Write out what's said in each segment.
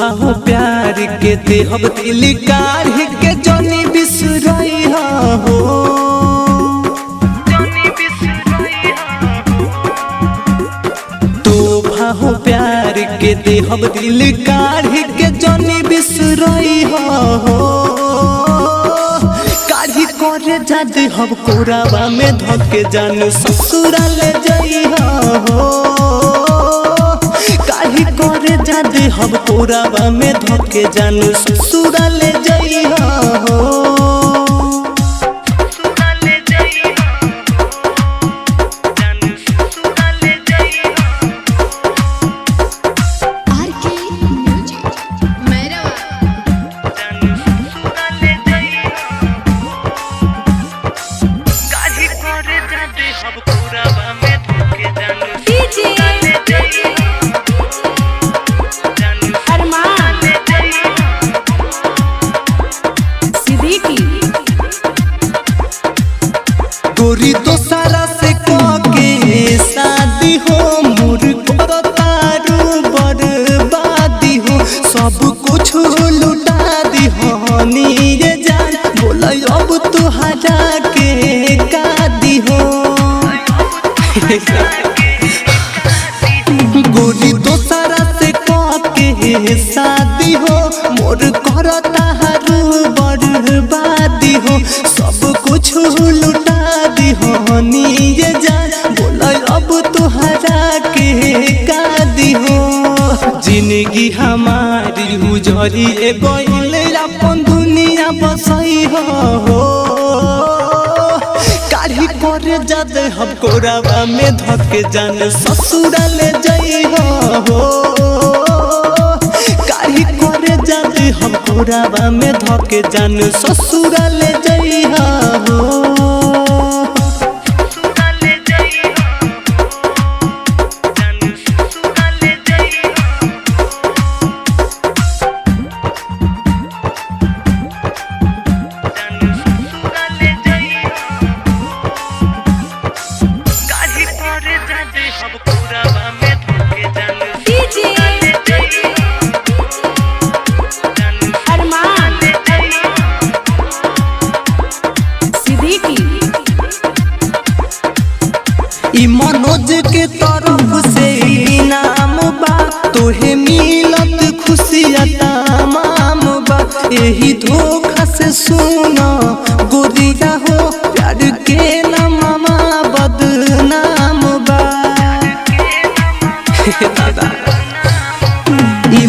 तोहफा प्यार के देहब दिल काढ़ के जनी बिसरई हो। तोहफा प्यार के देहब दिल काढ़ के जनी बिसरई हो। काढ़ी करे जादे हम कोरावा में धके जान ससुराल जई हो। काढ़ी करे जादे हम कोरावा में धके जान ससुराल जई हो। गोरी तो सारा से के शादी हो मोर करो तारू बर्बादी हो। सब कुछ लुटा दी हो नीरे जान बोला अब तुहरा के कादी हो। गोरी तो सारा से के शादी हो मोर करो तारू बर्बादी हो। सब कुछ लुटा हो नीरे जान बोला अब तुहरा के कादी हो। जिंदगी हमारी उजरी गइल अपन दुनिया बसई हो। काढ़ी करे जादे हम कोरावा में धके जान ससुराल जई हो। काढ़ी करे जादे हम कोरावा में धके जान ससुराल जई हो। मनोज के तरफ से इनाम बा तोहे मिलत खुशियाँ तमाम बा। यही धोखा से सुनो गोरिया हो प्यार के नामा बदनाम बा।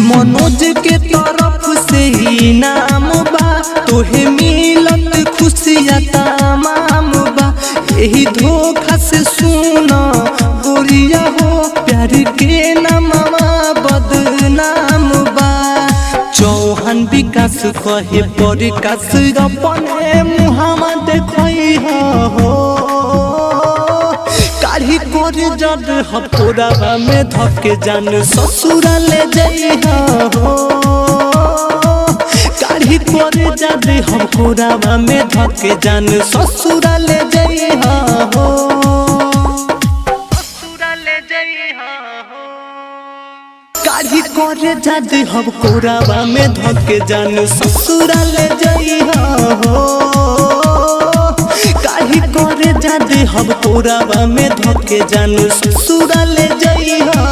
मनोज के तरफ से इनाम बा तोहे मिलत खुशियाँ तमाम बा। यही धोखा से सुनो गोरिया हो प्यार के नामा बदनाम बा। चौहान विकास कहे प्रकाश अपने मुहावा देखई हो। काढ़ी करे जद हम कोरावा में धके जान ससुराल जई हो। काढ़ी करे जादे हम कोरावा में धके जान ससुराल जई हो। काढ़ी करे जादे हम कोरावा में धके जान ससुराल जई हो। काढ़ी करे जादे हम कोरावा में धके जान ससुराल जई हो।